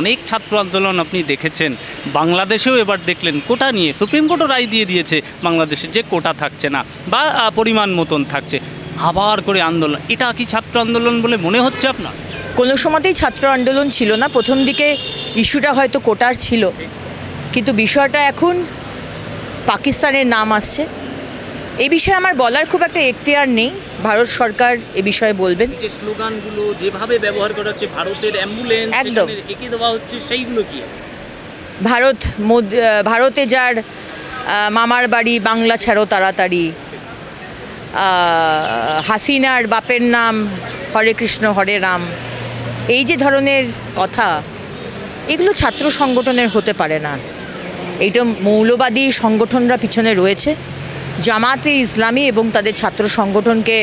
অনেক ছাত্র আন্দোলন আপনি দেখেছেন, বাংলাদেশেও এবার দেখলেন কোটা নিয়ে সুপ্রিম কোর্টও রায় দিয়ে দিয়েছে বাংলাদেশে যে কোটা থাকছে না বা পরিমাণ মতন থাকছে, আবার করে আন্দোলন। এটা কি ছাত্র আন্দোলন বলে মনে হচ্ছে আপনার? কোনো সময়তেই ছাত্র আন্দোলন ছিল না। প্রথম দিকে ইস্যুটা হয়তো কোটার ছিল, কিন্তু বিষয়টা এখন পাকিস্তানের নাম আসছে। এই বিষয়ে আমার বলার খুব একটা এখতিয়ার নেই, ভারত সরকার এ বিষয়ে বলবেন। যে স্লোগানগুলো যেভাবে ব্যবহার করা হচ্ছে, ভারতের অ্যাম্বুলেন্স একদম এঁকে দেওয়া হচ্ছে, সেইগুলো কি? ভারতে যার মামার বাড়ি বাংলা ছাড়ো তাড়াতাড়ি, হাসিনার বাপের নাম হরে কৃষ্ণ হরে রাম, এই যে ধরনের কথা, এগুলো ছাত্র সংগঠনের হতে পারে না। এইটা মৌলবাদী সংগঠনরা পিছনে রয়েছে। জামাতে ইসলামী এবং তাদের ছাত্র সংগঠনকে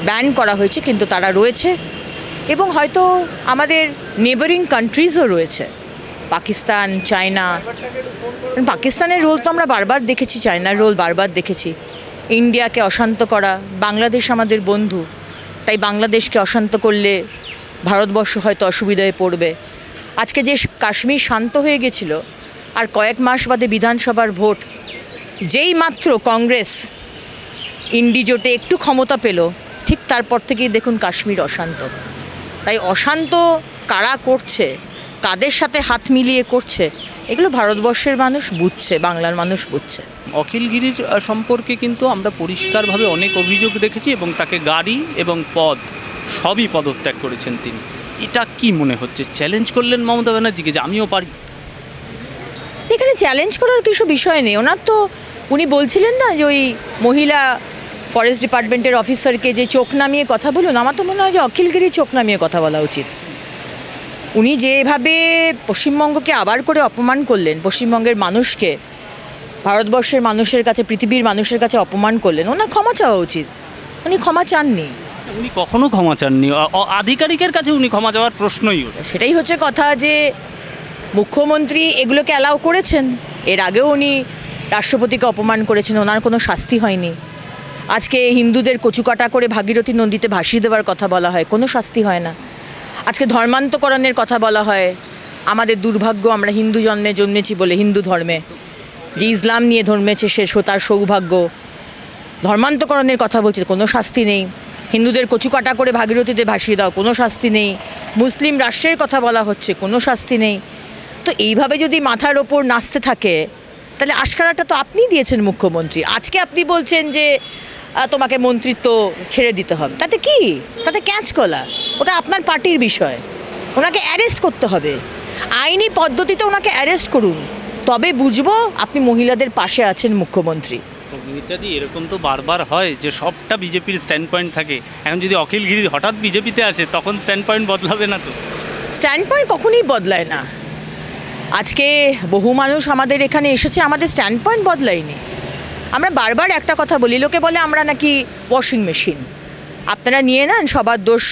ব্যান করা হয়েছে, কিন্তু তারা রয়েছে এবং হয়তো আমাদের নেবারিং কান্ট্রিজও রয়েছে, পাকিস্তান, চায়না। পাকিস্তানের রোল তো আমরা বারবার দেখেছি, চায়নার রোল বারবার দেখেছি। ইন্ডিয়াকে অশান্ত করা, বাংলাদেশ আমাদের বন্ধু, তাই বাংলাদেশকে অশান্ত করলে ভারতবর্ষ হয়তো অসুবিধায় পড়বে। আজকে যে কাশ্মীর শান্ত হয়ে গেছিল, আর কয়েক মাস বাদে বিধানসভার ভোট, যেই মাত্র কংগ্রেস ইন্ডি জোটে একটু ক্ষমতা পেল, ঠিক তারপর থেকেই দেখুন কাশ্মীর অশান্ত। তাই অশান্ত কারা করছে, কাদের সাথে হাত মিলিয়ে করছে, এগুলো ভারতবর্ষের মানুষ বুঝছে, বাংলার মানুষ বুঝছে। অখিলগিরির সম্পর্কে কিন্তু আমরা পরিষ্কারভাবে অনেক অভিযোগ দেখেছি এবং তাকে গাড়ি এবং পদ সবই পদত্যাগ করেছেন তিনি। এটা কি মনে হচ্ছে? চ্যালেঞ্জ করলেন মমতা ব্যানার্জিকে যে আমিও পারি? এখানে চ্যালেঞ্জ করার কিছু বিষয় নেই। ওনার তো, উনি বলছিলেন না যে ওই মহিলা ফরেস্ট ডিপার্টমেন্টের অফিসারকে যে চোখ নামিয়ে কথা বলুন, আমার তো মনে হয় যে অখিলগিরি চোখ নামিয়ে কথা বলা উচিত। উনি যেভাবে পশ্চিমবঙ্গকে আবার করে অপমান করলেন, পশ্চিমবঙ্গের মানুষকে ভারতবর্ষের মানুষের কাছে, পৃথিবীর মানুষের কাছে অপমান করলেন, ওনার ক্ষমা চাওয়া উচিত। উনি ক্ষমা চাননি। উনি কখনো ক্ষমা চাননি, আধিকারিকের কাছে উনি ক্ষমা চাওয়ার প্রশ্নই ওঠে। সেটাই হচ্ছে কথা, যে মুখ্যমন্ত্রী এগুলোকে অ্যালাউ করেছেন। এর আগেও উনি রাষ্ট্রপতিকে অপমান করেছেন, ওনার কোনো শাস্তি হয়নি। আজকে হিন্দুদের কচুকাটা করে ভাগীরথী নদীতে ভাসিয়ে দেওয়ার কথা বলা হয়, কোনো শাস্তি হয় না। আজকে ধর্মান্তকরণের কথা বলা হয়, আমাদের দুর্ভাগ্য, আমরা হিন্দু জন্মেছি বলে, হিন্দু ধর্মে যে ইসলাম নিয়ে ধর্মেছে সে তার সৌভাগ্য। ধর্মান্তকরণের কথা বলছে, কোনো শাস্তি নেই। হিন্দুদের কচুকাটা করে ভাগীরথীতে ভাসিয়ে দাও, কোনো শাস্তি নেই। মুসলিম রাষ্ট্রের কথা বলা হচ্ছে, কোনো শাস্তি নেই। তো এইভাবে যদি মাথার ওপর নাচতে থাকে, তাহলে আশকারাটা তো আপনি দিয়েছেন মুখ্যমন্ত্রী। আজকে আপনি বলছেন যে তোমাকে মন্ত্রিত্ব ছেড়ে দিতে হবে, তাতে কি? তাতে ক্যাচ কলা, ওটা আপনার পার্টির বিষয়। ওনাকে অ্যারেস্ট করতে হবে, আইনি পদ্ধতিতে ওনাকে অ্যারেস্ট করুন, তবে বুঝবো আপনি মহিলাদের পাশে আছেন মুখ্যমন্ত্রী। মির্জাদি, এরকম তো বারবার হয় যে সবটা বিজেপির স্ট্যান্ড পয়েন্ট থাকে। এখন যদি অখিলগিরি হঠাৎ বিজেপিতে আসে, তখন স্ট্যান্ড পয়েন্ট বদলাবে না তো? স্ট্যান্ড পয়েন্ট কখনোই বদলায় না। আজকে বহু মানুষ আমাদের এখানে এসেছে, আমাদের স্ট্যান্ড পয়েন্ট বদলায়নি। আমরা বারবার একটা কথা বলি, লোকে বলে আমরা নাকি ওয়াশিং মেশিন, আপনারা নিয়ে নেন সবার দোষ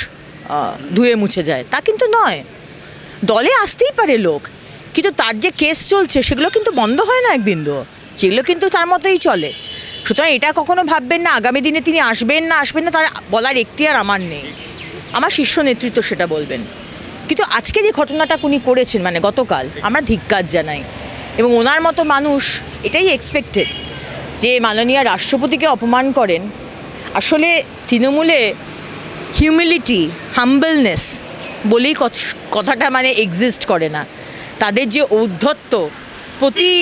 ধুয়ে মুছে যায়। তা কিন্তু নয়। দলে আসতেই পারে লোক, কিন্তু তার যে কেস চলছে সেগুলো কিন্তু বন্ধ হয় না এক বিন্দু, সেগুলো কিন্তু তার মতোই চলে। সুতরাং এটা কখনো ভাববেন না আগামী দিনে তিনি আসবেন না তার বলার এখতিয়ার আমার নেই, আমার শীর্ষ নেতৃত্ব সেটা বলবেন। কিন্তু আজকে যে ঘটনাটা উনি করেছেন, মানে গতকাল, আমরা ধিক্কার জানাই। এবং ওনার মতো মানুষ এটাই এক্সপেক্টেড যে মাননীয় রাষ্ট্রপতিকে অপমান করেন। আসলে তৃণমূলে হিউমিলিটি, হাম্বলনেস বলেই কথাটা মানে এক্সিস্ট করে না। তাদের যে ঔদ্ধত্য প্রতি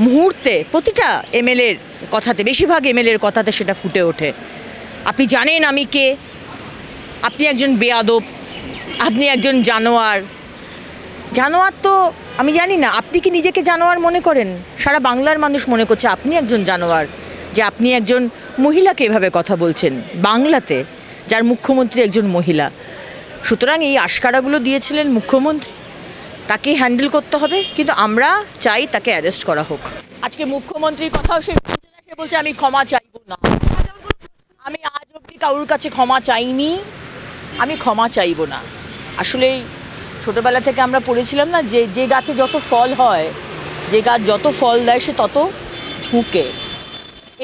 মুহূর্তে, প্রতিটা এমএলএর কথাতে, বেশিরভাগ এমএলএর কথাতে সেটা ফুটে ওঠে। আপনি জানেন আমি কে, আপনি একজন বেয়াদব, আপনি একজন জানোয়ার। জানোয়ার তো আমি জানি না, আপনি কি নিজেকে জানোয়ার মনে করেন? সারা বাংলার মানুষ মনে করছে আপনি একজন জানোয়ার, যে আপনি একজন মহিলাকে এভাবে কথা বলছেন বাংলাতে, যার মুখ্যমন্ত্রী একজন মহিলা। সুতরাং এই আশকারাগুলো দিয়েছিলেন মুখ্যমন্ত্রী, তাকে হ্যান্ডেল করতে হবে, কিন্তু আমরা চাই তাকে অ্যারেস্ট করা হোক। আজকে মুখ্যমন্ত্রীর কথাও সে বলছে না, সে বলছে আমি ক্ষমা চাইব না। আমি আজ অবধি কারোর কাছে ক্ষমা চাইনি, আমি ক্ষমা চাইব না। আসলে ছোটোবেলা থেকে আমরা পড়েছিলাম না, যে গাছে যত ফল হয়, যে গাছ যত ফল দেয় সে তত ঝুঁকে।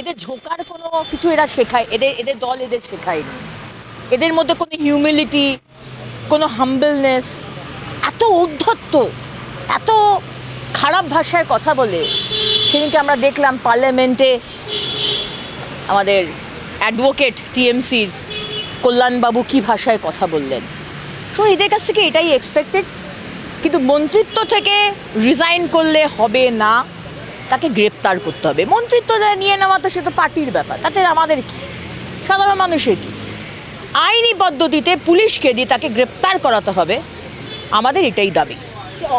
এদের ঝোঁকার কোনো কিছু এরা শেখায়, এদের দল এদের শেখায়নি। এদের মধ্যে কোনো হিউমিলিটি, কোনো হাম্বলনেস, এত ঔদ্ধত্য খারাপ ভাষায় কথা বলে, সেদিনকে আমরা দেখলাম পার্লামেন্টে আমাদের অ্যাডভোকেট টিএমসির কল্যাণবাবু কী ভাষায় কথা বললেন। সো এদের কাছ থেকে এটাই এক্সপেক্টেড। কিন্তু মন্ত্রিত্ব থেকে রিজাইন করলে হবে না, তাকে গ্রেপ্তার করতে হবে। মন্ত্রিত্ব নিয়ে নেওয়া তো সে তো পার্টির ব্যাপার, তাতে আমাদের কি, সাধারণ মানুষের কি? আইনি পদ্ধতিতে পুলিশকে দিয়ে তাকে গ্রেপ্তার করাতে হবে, আমাদের এটাই দাবি।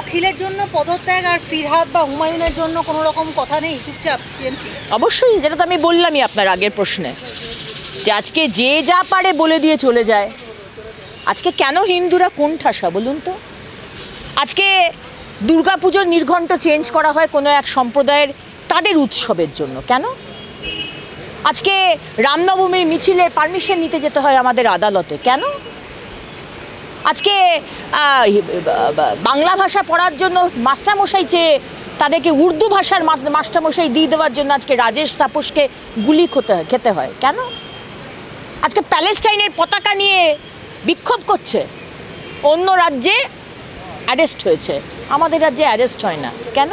অখিলের জন্য পদত্যাগ আর ফিরহাদ বা হুমায়ুনের জন্য কোনো রকম কথা নেই, চুপচাপ টিএমসি? অবশ্যই, যেটা তো আমি বললামই আপনার আগের প্রশ্নে, যে আজকে যে যা পারে বলে দিয়ে চলে যায়। আজকে কেন হিন্দুরা কোন ঠাসা বলুন তো? আজকে দুর্গাপুজোর নির্ঘণ্ট চেঞ্জ করা হয় কোনো এক সম্প্রদায়ের তাদের উৎসবের জন্য, কেন? আজকে রামনবমীর মিছিলে পারমিশন নিতে যেতে হয় আমাদের আদালতে, কেন? আজকে বাংলা ভাষা পড়ার জন্য মাস্টারমশাই চেয়ে তাদেরকে উর্দু ভাষার মাস্টারমশাই দিয়ে দেওয়ার জন্য আজকে রাজেশ তাপসকে গুলি খেতে হয়, কেন? আজকে প্যালেস্টাইনের পতাকা নিয়ে বিক্ষোভ করছে, অন্য রাজ্যে অ্যারেস্ট হয়েছে, আমাদের রাজ্যে অ্যারেস্ট হয় না, কেন?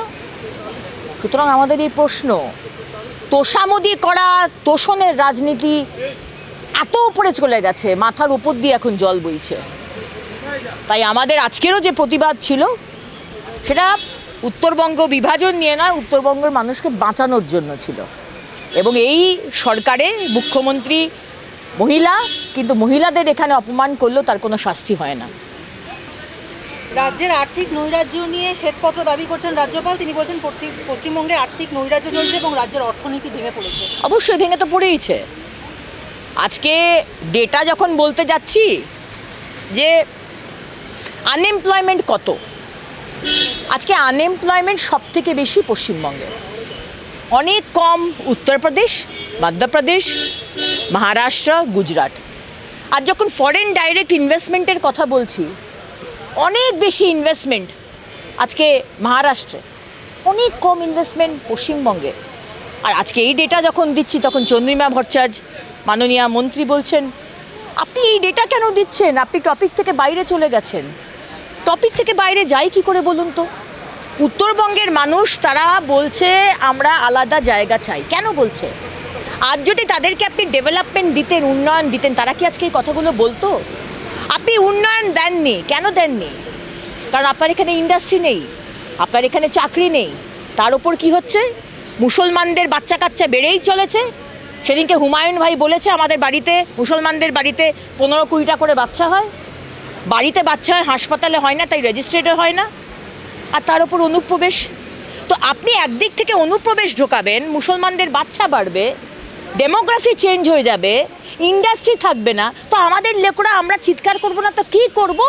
সুতরাং আমাদের এই প্রশ্ন, তোষামোদি করা, তোষণের রাজনীতি এত উপরে চলে গেছে, মাথার উপর দিয়ে এখন জল বইছে। তাই আমাদের আজকেরও যে প্রতিবাদ ছিল, সেটা উত্তরবঙ্গ বিভাজন নিয়ে নয়, উত্তরবঙ্গের মানুষকে বাঁচানোর জন্য ছিল। এবং এই সরকারে মুখ্যমন্ত্রী মহিলা, কিন্তু মহিলাদের এখানে অপমান করলেও তার কোনো শাস্তি হয় না। রাজ্যের আর্থিক নৈরাজ্য নিয়ে শ্বেতপত্র দাবি করছেন রাজ্যপাল। তিনি বলছেন পশ্চিমবঙ্গের আর্থিক নৈরাজ্য চলছে এবং রাজ্যের অর্থনীতি ভেঙে পড়েছে। অবশ্যই ভেঙে তো পড়েইছে। আজকে ডেটা যখন বলতে যাচ্ছি যে আনএমপ্লয়মেন্ট কত, আজকে আনএমপ্লয়মেন্ট সব থেকে বেশি পশ্চিমবঙ্গে, অনেক কম উত্তরপ্রদেশ, মধ্যপ্রদেশ, মহারাষ্ট্র, গুজরাট। আর যখন ফরেন ডাইরেক্ট ইনভেস্টমেন্টের কথা বলছি, অনেক বেশি ইনভেস্টমেন্ট আজকে মহারাষ্ট্রে, অনেক কম ইনভেস্টমেন্ট পশ্চিমবঙ্গে। আর আজকে এই ডেটা যখন দিচ্ছি, তখন চন্দ্রিমা ভট্টাচার্য মাননীয় মন্ত্রী বলছেন, আপনি এই ডেটা কেন দিচ্ছেন, আপনি টপিক থেকে বাইরে চলে গেছেন। টপিক থেকে বাইরে যাই কি করে বলুন তো? উত্তরবঙ্গের মানুষ তারা বলছে আমরা আলাদা জায়গা চাই। কেন বলছে? আজ যদি তাদেরকে আপনি ডেভেলপমেন্ট দিতেন, উন্নয়ন দিতেন, তারা কি আজকে এই কথাগুলো বলতো? আপনি উন্নয়ন দেননি, কেন দেননি? কারণ আপনার এখানে ইন্ডাস্ট্রি নেই, আপনার এখানে চাকরি নেই। তার ওপর কি হচ্ছে, মুসলমানদের বাচ্চা কাচ্চা বেড়েই চলেছে। সেদিনকে হুমায়ুন ভাই বলেছে আমাদের বাড়িতে, মুসলমানদের বাড়িতে 15-20টা করে বাচ্চা হয়, বাড়িতে বাচ্চা হয়, হাসপাতালে হয় না, তাই রেজিস্ট্রেটে হয় না। আর তার ওপর অনুপ্রবেশ। তো আপনি একদিক থেকে অনুপ্রবেশ ঢোকাবেন, মুসলমানদের বাচ্চা বাড়বে, ডেমোগ্রাফি চেঞ্জ হয়ে যাবে, ইন্ডাস্ট্রি থাকবে না, তো আমাদের লোকরা আমরা চিৎকার করব না তো কী করব?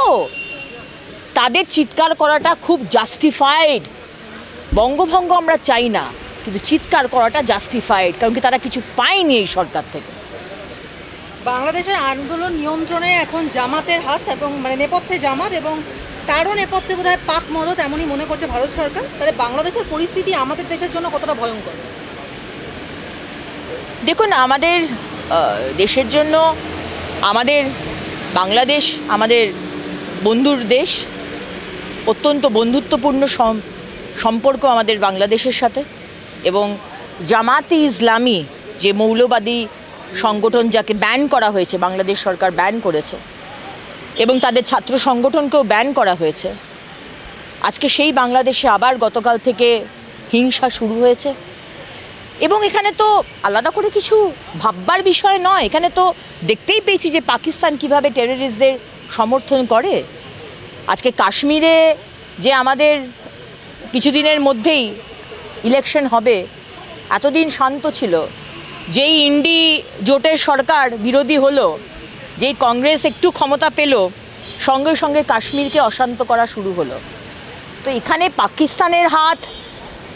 তাদের চিৎকার করাটা খুব জাস্টিফাইড। বঙ্গভঙ্গ আমরা চাই না, কিন্তু চিৎকার করাটা জাস্টিফাইড, কারণ কি তারা কিছু পায়নি এই সরকার থেকে। বাংলাদেশের আন্দোলন নিয়ন্ত্রণে এখন জামাতের হাত, এবং মানে নেপথ্যে জামাত, এবং তারও নেপথ্যে বোধহয় পাক মদত, এমনই মনে করছে ভারত সরকার। তাহলে বাংলাদেশের পরিস্থিতি আমাদের দেশের জন্য কতটা ভয়ঙ্কর? দেখুন, আমাদের দেশের জন্য, আমাদের বাংলাদেশ আমাদের বন্ধুর দেশ, অত্যন্ত বন্ধুত্বপূর্ণ সম্পর্ক আমাদের বাংলাদেশের সাথে। এবং জামাতে ইসলামী যে মৌলবাদী সংগঠন, যাকে ব্যান করা হয়েছে, বাংলাদেশ সরকার ব্যান করেছে, এবং তাদের ছাত্র সংগঠনকেও ব্যান করা হয়েছে, আজকে সেই বাংলাদেশে আবার গতকাল থেকে হিংসা শুরু হয়েছে। এবং এখানে তো আলাদা করে কিছু ভাববার বিষয় নয়, এখানে তো দেখতেই পেয়েছি যে পাকিস্তান কিভাবে টেররিস্টদের সমর্থন করে। আজকে কাশ্মীরে যে আমাদের কিছুদিনের মধ্যেই ইলেকশন হবে, এতদিন শান্ত ছিল, যেই ইন্ডি জোটের সরকার বিরোধী হলো, যেই কংগ্রেস একটু ক্ষমতা পেল, সঙ্গে সঙ্গে কাশ্মীরকে অশান্ত করা শুরু হলো। তো এখানে পাকিস্তানের হাত,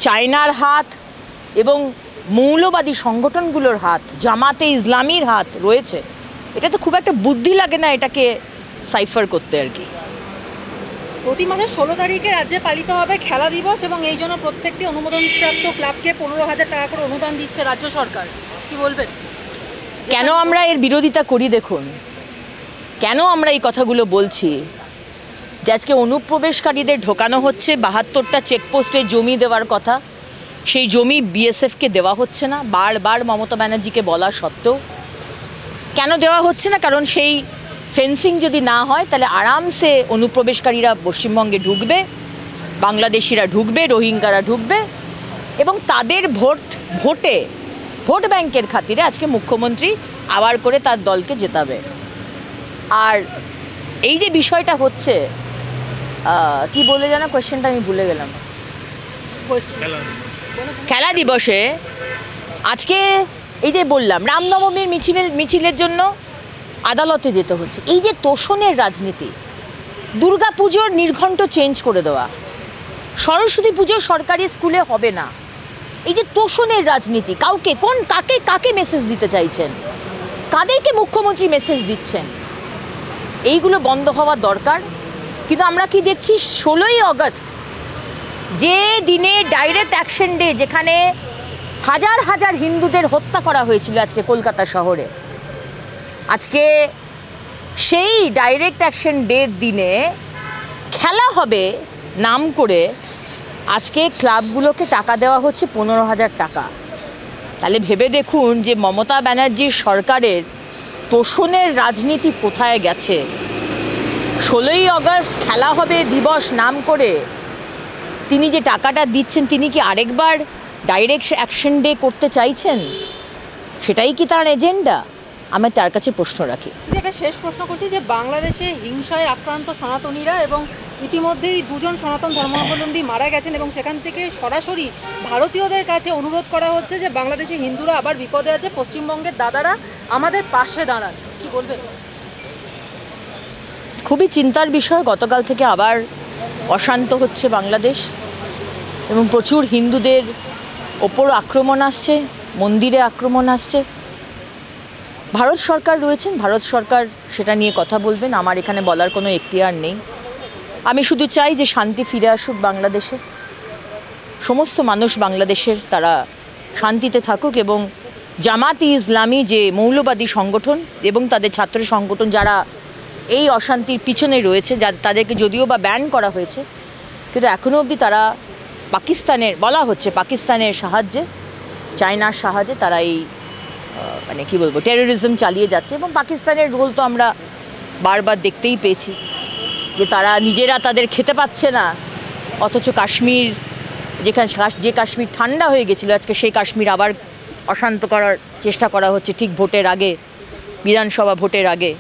চায়নার হাত এবং মৌলবাদী সংগঠনগুলোর হাত, জামাতে ইসলামীর হাত রয়েছে। এটা তো খুব একটা বুদ্ধি লাগে না এটাকে সাইফার করতে আর কি। প্রতি মাসের 16 তারিখে রাজ্যে পালিত হবে খেলা দিবস, এবং এই জন্য প্রত্যেকটি অনুমোদনপ্রাপ্ত ক্লাবকে 15,000 টাকা করে অনুদান দিচ্ছে রাজ্য সরকার। কি বলবেন? কেন আমরা এর বিরোধিতা করি? দেখুন, কেন আমরা এই কথাগুলো বলছি, যে আজকে অনুপ্রবেশকারীদের ঢোকানো হচ্ছে, 72টা চেকপোস্টে জমি দেওয়ার কথা, সেই জমি বিএসএফকে দেওয়া হচ্ছে না, বারবার মমতা ব্যানার্জিকে বলা সত্ত্বেও। কেন দেওয়া হচ্ছে না? কারণ সেই ফেন্সিং যদি না হয় তাহলে আরামসে অনুপ্রবেশকারীরা পশ্চিমবঙ্গে ঢুকবে, বাংলাদেশিরা ঢুকবে, রোহিঙ্গারা ঢুকবে, এবং তাদের ভোট ব্যাংকের খাতিরে আজকে মুখ্যমন্ত্রী আবার করে তার দলকে জেতাবে। আর এই যে বিষয়টা হচ্ছে, কি বলে জানা কোয়েশ্চেনটা আমি ভুলে গেলাম। খেলা দিবসে আজকে এই যে বললাম রামনবমীর মিছিলের জন্য আদালতে যেতে হচ্ছে, এই যে তোষণের রাজনীতি, দুর্গা পুজোর নির্ঘণ্ট চেঞ্জ করে দেওয়া, সরস্বতী পুজো সরকারি স্কুলে হবে না, এই যে তোষণের রাজনীতি, কাকে মেসেজ দিতে চাইছেন, কাদেরকে মুখ্যমন্ত্রী মেসেজ দিচ্ছেন, এইগুলো বন্ধ হওয়া দরকার। কিন্তু আমরা কি দেখছি, 16ই আগস্ট যে দিনে ডাইরেক্ট অ্যাকশন ডে, যেখানে হাজার হাজার হিন্দুদের হত্যা করা হয়েছিল আজকে কলকাতা শহরে, আজকে সেই ডাইরেক্ট অ্যাকশন ডের দিনে খেলা হবে নাম করে আজকে ক্লাবগুলোকে টাকা দেওয়া হচ্ছে 15,000 টাকা। তাহলে ভেবে দেখুন যে মমতা ব্যানার্জির সরকারের তোষণের রাজনীতি কোথায় গেছে। 16ই আগস্ট খেলা হবে দিবস নাম করে তিনি যে টাকাটা দিচ্ছেন, তিনি কি আরেকবার ডাইরেক্ট অ্যাকশন ডে করতে চাইছেন? সেটাই কি তার এজেন্ডা? আমি তার কাছে প্রশ্ন রাখি। একটা শেষ প্রশ্ন করছি যে বাংলাদেশে হিংসায় আক্রান্ত সনাতনীরা এবং ইতিমধ্যেই 2জন সনাতন ধর্মাবলম্বী মারা গেছেন, এবং সেখান থেকে সরাসরি ভারতীয়দের কাছে অনুরোধ করা হচ্ছে যে বাংলাদেশে হিন্দুরা আবার বিপদে আছে, পশ্চিমবঙ্গের দাদারা আমাদের পাশে দাঁড়ান। কি বলবেন? খুবই চিন্তার বিষয়। গতকাল থেকে আবার অশান্ত হচ্ছে বাংলাদেশ, এবং প্রচুর হিন্দুদের ওপর আক্রমণ আসছে, মন্দিরে আক্রমণ আসছে। ভারত সরকার রয়েছেন, ভারত সরকার সেটা নিয়ে কথা বলবেন, আমার এখানে বলার কোনো এখতিয়ার নেই। আমি শুধু চাই যে শান্তি ফিরে আসুক বাংলাদেশে, সমস্ত মানুষ বাংলাদেশের তারা শান্তিতে থাকুক, এবং জামাত ইসলামী যে মৌলবাদী সংগঠন এবং তাদের ছাত্র সংগঠন যারা এই অশান্তির পিছনে রয়েছে, তাদেরকে যদিও বা ব্যান করা হয়েছে, কিন্তু এখনও অবধি তারা বলা হচ্ছে পাকিস্তানের সাহায্যে, চায়নার সাহায্যে তারা এই টেরোরিজম চালিয়ে যাচ্ছে। এবং পাকিস্তানের রোল তো আমরা বারবার দেখতেই পেয়েছি যে তারা নিজেরা তাদের খেতে পাচ্ছে না, অথচ কাশ্মীর, যে কাশ্মীর ঠান্ডা হয়ে গেছিলো, আজকে সেই কাশ্মীর আবার অশান্ত করার চেষ্টা করা হচ্ছে ঠিক ভোটের আগে, বিধানসভা ভোটের আগে।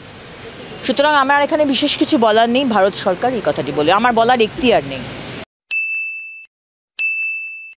সুতরাং আমার এখানে বিশেষ কিছু বলার নেই, ভারত সরকার এই কথাটি বলে, আমার বলার এখতিয়ার নেই।